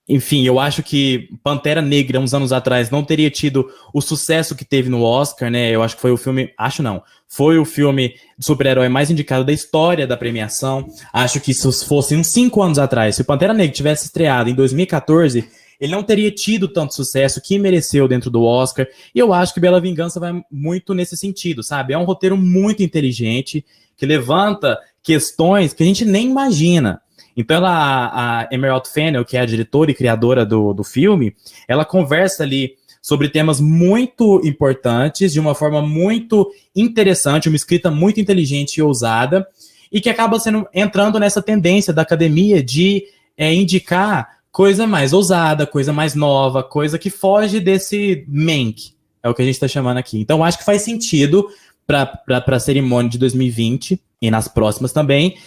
Enfim, eu acho que Pantera Negra, uns anos atrás, não teria tido o sucesso que teve no Oscar, né? Eu acho que foi o filme... Acho não. Foi o filme de super-herói mais indicado da história da premiação. Acho que se fosse uns 5 anos atrás, se o Pantera Negra tivesse estreado em 2014, ele não teria tido tanto sucesso que mereceu dentro do Oscar. E eu acho que Bela Vingança vai muito nesse sentido, sabe? É um roteiro muito inteligente, que levanta questões que a gente nem imagina. Então a Emerald Fennell, que é a diretora e criadora do filme, ela conversa ali sobre temas muito importantes, de uma forma muito interessante, uma escrita muito inteligente e ousada, e que acaba entrando nessa tendência da academia de indicar coisa mais ousada, coisa mais nova, coisa que foge desse Mank, é o que a gente está chamando aqui. Então acho que faz sentido para a cerimônia de 2020 e nas próximas também,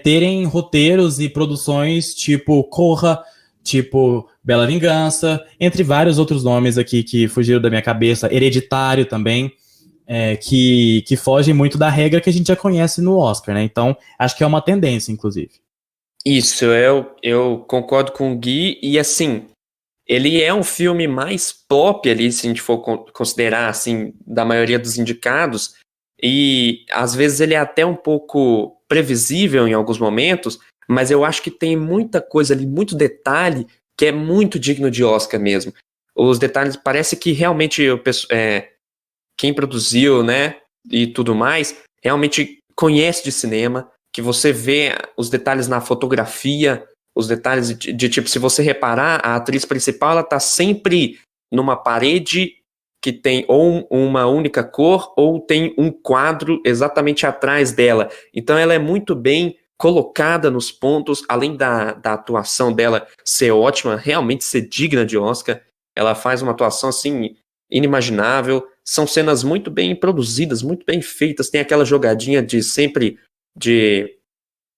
terem roteiros e produções tipo Corra, tipo Bela Vingança, entre vários outros nomes aqui que fugiram da minha cabeça, Hereditário também, que fogem muito da regra que a gente já conhece no Oscar, né? Então, acho que é uma tendência, inclusive. Isso, eu concordo com o Gui, e assim, ele é um filme mais pop ali, se a gente for considerar, assim, da maioria dos indicados, e às vezes ele é até um pouco previsível em alguns momentos, mas eu acho que tem muita coisa ali, muito detalhe, que é muito digno de Oscar mesmo. Os detalhes, parece que realmente quem produziu, né, e tudo mais, realmente conhece de cinema, que você vê os detalhes na fotografia, os detalhes de tipo, se você reparar, a atriz principal, ela tá sempre numa parede que tem ou uma única cor, ou tem um quadro exatamente atrás dela. Então ela é muito bem colocada nos pontos, além da atuação dela ser ótima, realmente ser digna de Oscar, ela faz uma atuação assim inimaginável, são cenas muito bem produzidas, muito bem feitas, tem aquela jogadinha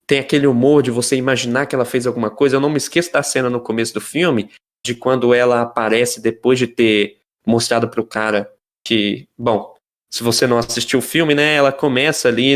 tem aquele humor de você imaginar que ela fez alguma coisa. Eu não me esqueço da cena no começo do filme, de quando ela aparece depois de ter mostrado pro cara que, bom, se você não assistiu o filme, né, ela começa ali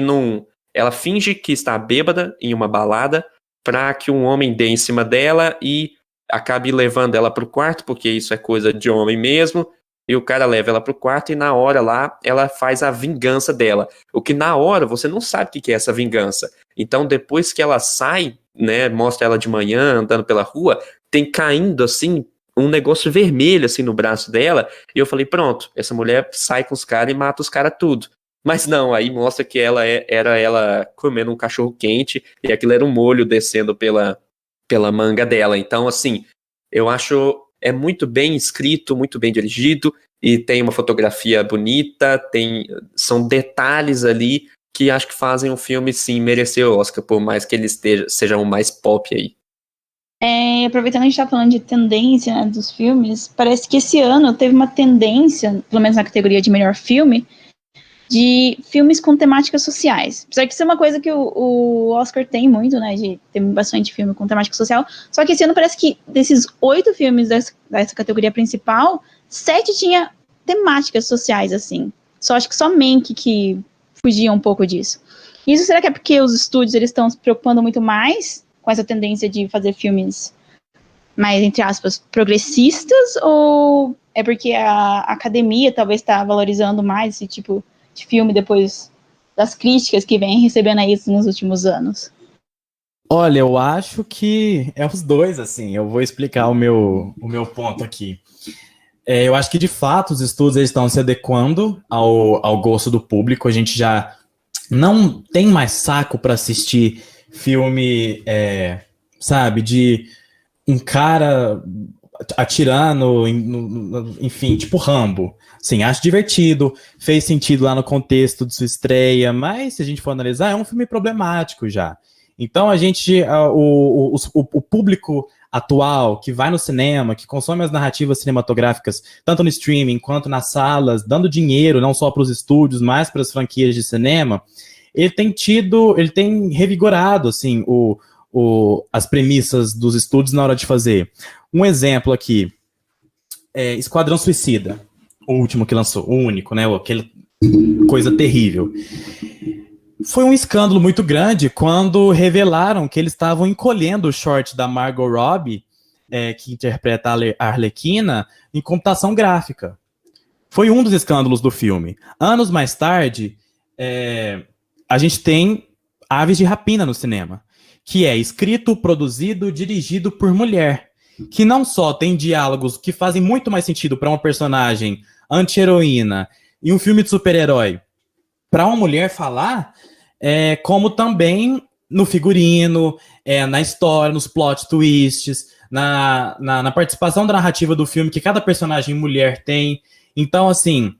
ela finge que está bêbada em uma balada para que um homem dê em cima dela e acabe levando ela pro quarto, porque isso é coisa de homem mesmo, e o cara leva ela pro quarto e na hora lá ela faz a vingança dela. O que na hora você não sabe o que é essa vingança. Então depois que ela sai, né, mostra ela de manhã andando pela rua, tem caindo assim um negócio vermelho assim no braço dela, e eu falei, pronto, essa mulher sai com os caras e mata os caras tudo. Mas não, aí mostra que era ela comendo um cachorro quente, e aquilo era um molho descendo pela manga dela. Então, assim, eu acho muito bem escrito, muito bem dirigido, e tem uma fotografia bonita, são detalhes ali que acho que fazem o filme, sim, merecer o Oscar, por mais que ele seja o mais pop aí. Aproveitando que a gente tá falando de tendência, né, dos filmes, parece que esse ano teve uma tendência, pelo menos na categoria de melhor filme, de filmes com temáticas sociais. Apesar que isso é uma coisa que o Oscar tem muito, né, de ter bastante filme com temática social, só que esse ano parece que desses 8 filmes dessa categoria principal, 7 tinha temáticas sociais, assim. Acho que só Mank que fugia um pouco disso. Isso será que é porque os estúdios eles estão se preocupando muito mais com essa tendência de fazer filmes mais, entre aspas, progressistas, ou é porque a academia talvez está valorizando mais esse tipo de filme depois das críticas que vem recebendo a isso nos últimos anos? Olha, eu acho que é os dois, assim. Eu vou explicar o meu ponto aqui. Eu acho que, de fato, os estúdios eles estão se adequando ao gosto do público. A gente já não tem mais saco para assistir filme sabe? De um cara atirando, enfim, tipo Rambo. Sim, acho divertido, fez sentido lá no contexto de sua estreia, mas se a gente for analisar, é um filme problemático já. Então o público atual que vai no cinema, que consome as narrativas cinematográficas, tanto no streaming quanto nas salas, dando dinheiro não só para os estúdios, mas para as franquias de cinema, ele tem revigorado assim, as premissas dos estúdios na hora de fazer. Um exemplo aqui, Esquadrão Suicida, o último que lançou, o único, né? Aquela coisa terrível. Foi um escândalo muito grande quando revelaram que eles estavam encolhendo o short da Margot Robbie, que interpreta a Arlequina, em computação gráfica. Foi um dos escândalos do filme. Anos mais tarde, a gente tem Aves de Rapina no cinema, que é escrito, produzido, dirigido por mulher, que não só tem diálogos que fazem muito mais sentido para uma personagem anti-heroína e um filme de super-herói para uma mulher falar, como também no figurino, na história, nos plot twists, na participação da narrativa do filme que cada personagem mulher tem. Então, assim,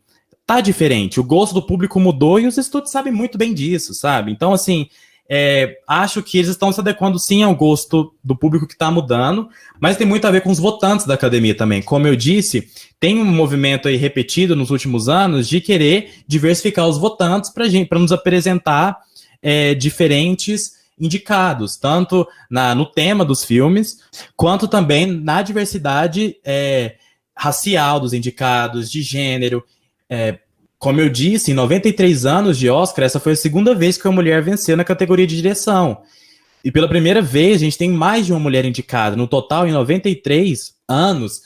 tá diferente. O gosto do público mudou e os estúdios sabem muito bem disso, sabe? Então, assim, acho que eles estão se adequando sim ao gosto do público que está mudando, mas tem muito a ver com os votantes da academia também. Como eu disse, tem um movimento aí repetido nos últimos anos de querer diversificar os votantes para nos apresentar diferentes indicados, tanto no tema dos filmes, quanto também na diversidade racial dos indicados, de gênero. Como eu disse, em 93 anos de Oscar, essa foi a segunda vez que uma mulher venceu na categoria de direção. E pela primeira vez, a gente tem mais de uma mulher indicada. No total, em 93 anos,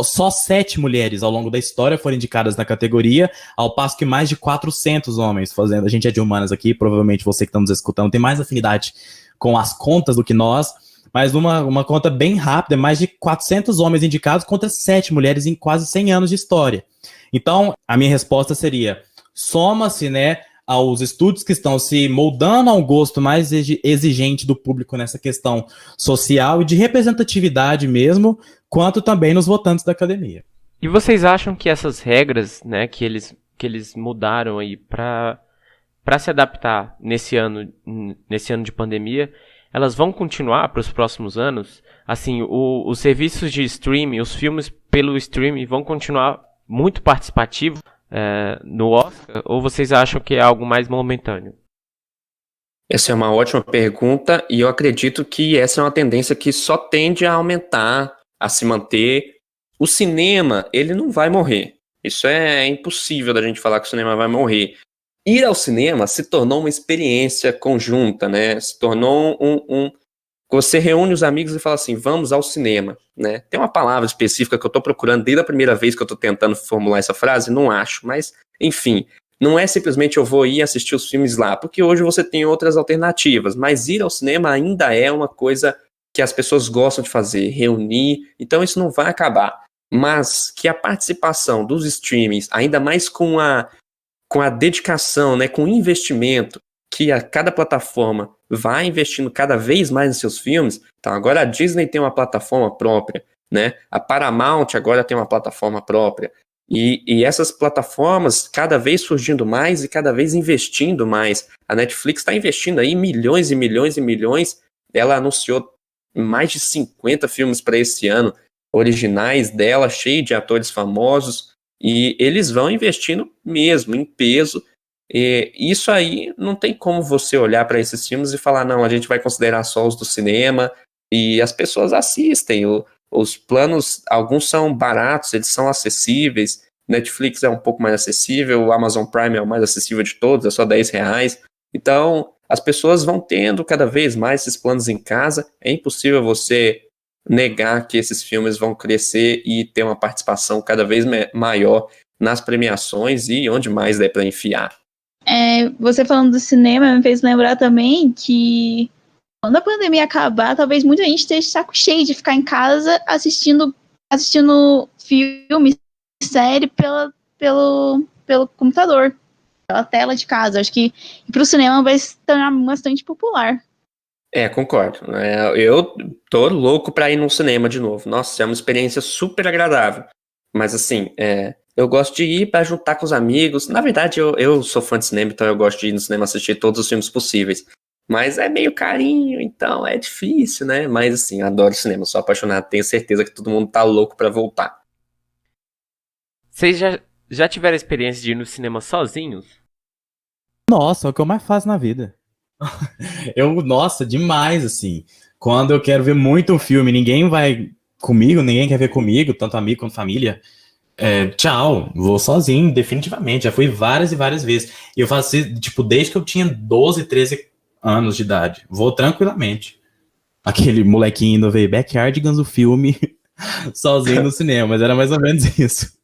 só 7 mulheres ao longo da história foram indicadas na categoria, ao passo que mais de 400 homens fazendo. A gente é de humanas aqui, provavelmente você que está nos escutando tem mais afinidade com as contas do que nós, mas uma conta bem rápida, mais de 400 homens indicados contra 7 mulheres em quase 100 anos de história. Então, a minha resposta seria, soma-se, né, aos estúdios que estão se moldando ao gosto mais exigente do público nessa questão social e de representatividade mesmo, quanto também nos votantes da academia. E vocês acham que essas regras, né, que eles mudaram aí para se adaptar nesse ano de pandemia, elas vão continuar para os próximos anos? Assim, os serviços de streaming, os filmes pelo streaming vão continuar muito participativos no Oscar? Ou vocês acham que é algo mais momentâneo? Essa é uma ótima pergunta e eu acredito que essa é uma tendência que só tende a aumentar, a se manter. O cinema, ele não vai morrer. Isso é impossível da gente falar que o cinema vai morrer. Ir ao cinema se tornou uma experiência conjunta, né? Se tornou Você reúne os amigos e fala assim, vamos ao cinema, né? Tem uma palavra específica que eu tô procurando desde a primeira vez que eu tô tentando formular essa frase, não acho, mas, enfim, não é simplesmente eu vou ir assistir os filmes lá, porque hoje você tem outras alternativas, mas ir ao cinema ainda é uma coisa que as pessoas gostam de fazer, reunir, então isso não vai acabar. Mas que a participação dos streamings, ainda mais com a dedicação, né, com o investimento, que cada plataforma vai investindo cada vez mais nos seus filmes. Então agora a Disney tem uma plataforma própria, né? A Paramount agora tem uma plataforma própria. E essas plataformas cada vez surgindo mais e cada vez investindo mais. A Netflix está investindo aí milhões e milhões e milhões. Ela anunciou mais de 50 filmes para esse ano, originais dela, cheio de atores famosos. E eles vão investindo mesmo, em peso. E isso aí não tem como você olhar para esses filmes e falar, não, a gente vai considerar só os do cinema, e as pessoas assistem, os planos, alguns são baratos, eles são acessíveis, Netflix é um pouco mais acessível, o Amazon Prime é o mais acessível de todos, é só R$10, então as pessoas vão tendo cada vez mais esses planos em casa, é impossível você negar que esses filmes vão crescer e ter uma participação cada vez maior nas premiações e onde mais der para enfiar. Você falando do cinema me fez lembrar também que quando a pandemia acabar, talvez muita gente esteja de saco cheio de ficar em casa assistindo filme, série pelo computador, pela tela de casa. Acho que para o cinema vai se tornar bastante popular. Concordo. Eu tô louco pra ir no cinema de novo. Nossa, é uma experiência super agradável. Mas assim, eu gosto de ir pra juntar com os amigos. Na verdade, eu sou fã de cinema, então eu gosto de ir no cinema assistir todos os filmes possíveis. Mas é meio carinho, então é difícil, né? Mas assim, eu adoro cinema, sou apaixonado. Tenho certeza que todo mundo tá louco pra voltar. Vocês já tiveram a experiência de ir no cinema sozinhos? Nossa, é o que eu mais faço na vida. Nossa, demais, assim. Quando eu quero ver muito um filme, ninguém vai comigo, ninguém quer ver comigo, tanto amigo quanto família. Tchau, vou sozinho, definitivamente. Já fui várias e várias vezes. E eu faço isso, tipo, desde que eu tinha 12, 13 anos de idade. Vou tranquilamente. Aquele molequinho indo ver Backyardigans, o filme, sozinho no cinema, mas era mais ou menos isso.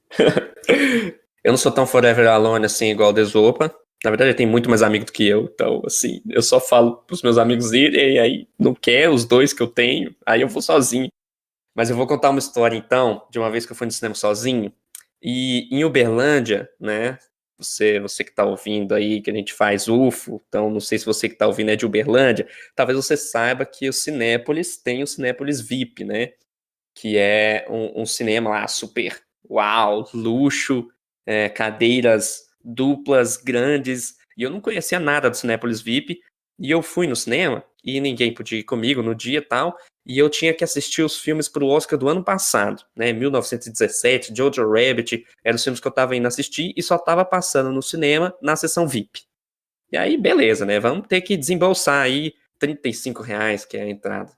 Eu não sou tão forever alone assim, igual o Desopa. Na verdade, ele tem muito mais amigo do que eu. Então, assim, eu só falo pros meus amigos irem, e aí não quer os dois que eu tenho, aí eu vou sozinho. Mas eu vou contar uma história, então, de uma vez que eu fui no cinema sozinho. E em Uberlândia, né? Você que tá ouvindo aí, que a gente faz UFO, então não sei se você que tá ouvindo é de Uberlândia, talvez você saiba que o Cinépolis tem o Cinépolis VIP, né? Que é um cinema lá super uau, luxo, cadeiras duplas, grandes, e eu não conhecia nada do Cinépolis VIP, e eu fui no cinema, e ninguém podia ir comigo no dia e tal, e eu tinha que assistir os filmes pro Oscar do ano passado, né, 1917, Jojo Rabbit, eram os filmes que eu tava indo assistir, e só tava passando no cinema na sessão VIP. E aí, beleza, né, vamos ter que desembolsar aí R$ 35, que é a entrada.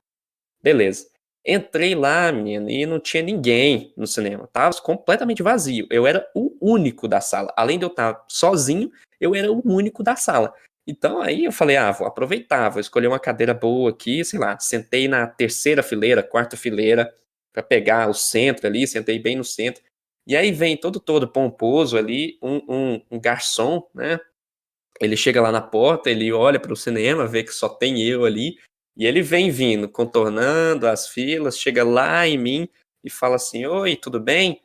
Beleza. Entrei lá, menina, e não tinha ninguém no cinema. Tava completamente vazio. Eu era o único da sala. Além de eu estar sozinho, eu era o único da sala. Então aí eu falei, vou aproveitar, vou escolher uma cadeira boa aqui, sei lá. Sentei na terceira fileira, quarta fileira, para pegar o centro ali, sentei bem no centro. E aí vem todo pomposo ali, um garçom, né? Ele chega lá na porta, ele olha para o cinema, vê que só tem eu ali, e ele vem vindo, contornando as filas, chega lá em mim e fala assim: Oi, tudo bem?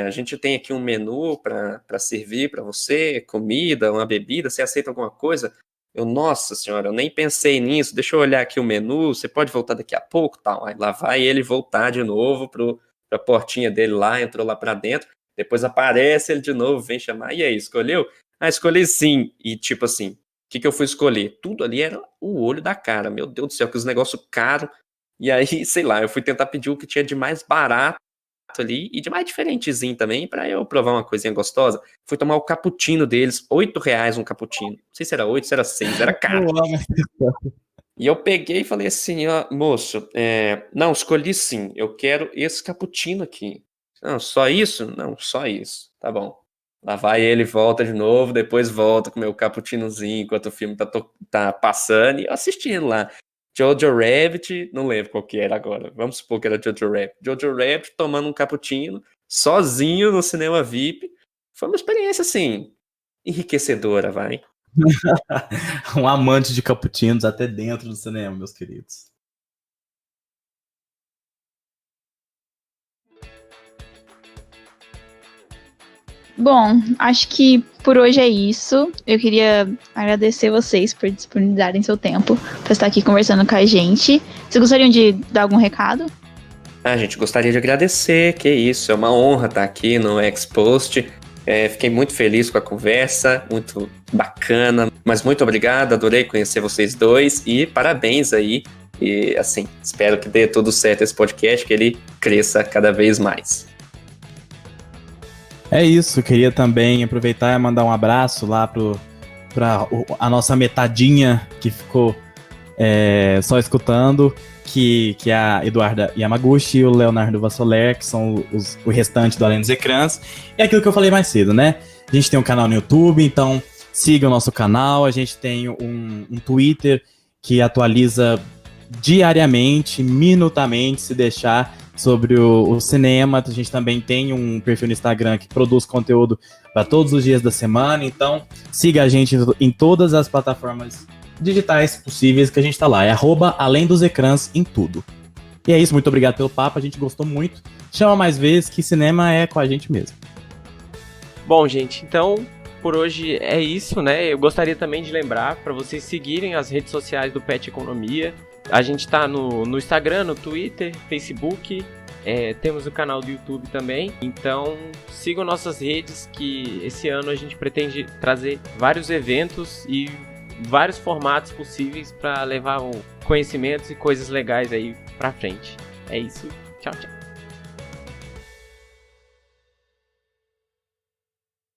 A gente tem aqui um menu para servir para você, comida, uma bebida, você aceita alguma coisa? Nossa senhora, eu nem pensei nisso, deixa eu olhar aqui o menu, você pode voltar daqui a pouco? Tal. Aí lá vai ele voltar de novo para a portinha dele lá, entrou lá para dentro, depois aparece ele de novo, vem chamar, e aí, escolheu? Escolhi sim. E tipo assim, o que eu fui escolher? Tudo ali era o olho da cara. Meu Deus do céu, que os negócios caros. E aí, sei lá, eu fui tentar pedir o que tinha de mais barato ali e de mais diferentezinho também, pra eu provar uma coisinha gostosa. Fui tomar o cappuccino deles, R$ 8 um cappuccino. Não sei se era 8, se era 6, era caro. E eu peguei e falei assim, ó, moço, não, escolhi sim, eu quero esse cappuccino aqui. Não, só isso? Não, só isso. Tá bom. Lá vai ele, volta de novo, depois volta com o meu cappuccinozinho enquanto o filme tá passando e eu assistindo lá. Jojo Rabbit, não lembro qual que era agora. Vamos supor que era Jojo Rabbit. Jojo Rabbit tomando um cappuccino, sozinho no cinema VIP. Foi uma experiência, assim, enriquecedora, vai. Um amante de cappuccinos até dentro do cinema, meus queridos. Bom, acho que por hoje é isso. Eu queria agradecer vocês por disponibilizarem seu tempo para estar aqui conversando com a gente. Vocês gostariam de dar algum recado? Gente, gostaria de agradecer, que isso, é uma honra estar aqui no Expost. Fiquei muito feliz com a conversa, muito bacana, mas muito obrigado, adorei conhecer vocês dois e parabéns aí. E assim, espero que dê tudo certo esse podcast, que ele cresça cada vez mais. É isso, queria também aproveitar e mandar um abraço lá pra a nossa metadinha que ficou só escutando, que é a Eduarda Yamaguchi e o Leonardo Vassoler, que são o restante do Além dos Ecrãs. E aquilo que eu falei mais cedo, né? A gente tem um canal no YouTube, então siga o nosso canal. A gente tem um Twitter que atualiza diariamente, minutamente, se deixar, sobre o cinema. A gente também tem um perfil no Instagram que produz conteúdo para todos os dias da semana. Então siga a gente em todas as plataformas digitais possíveis que a gente tá lá. É @Além dos Ecrãs em tudo. E é isso, muito obrigado pelo papo, a gente gostou muito. Chama mais vezes, que cinema é com a gente mesmo. Bom, gente, então por hoje é isso, né? Eu gostaria também de lembrar para vocês seguirem as redes sociais do Pet Economia. A gente tá no Instagram, no Twitter, Facebook, temos o canal do YouTube também. Então sigam nossas redes, que esse ano a gente pretende trazer vários eventos e vários formatos possíveis para levar conhecimentos e coisas legais aí pra frente. É isso. Tchau, tchau.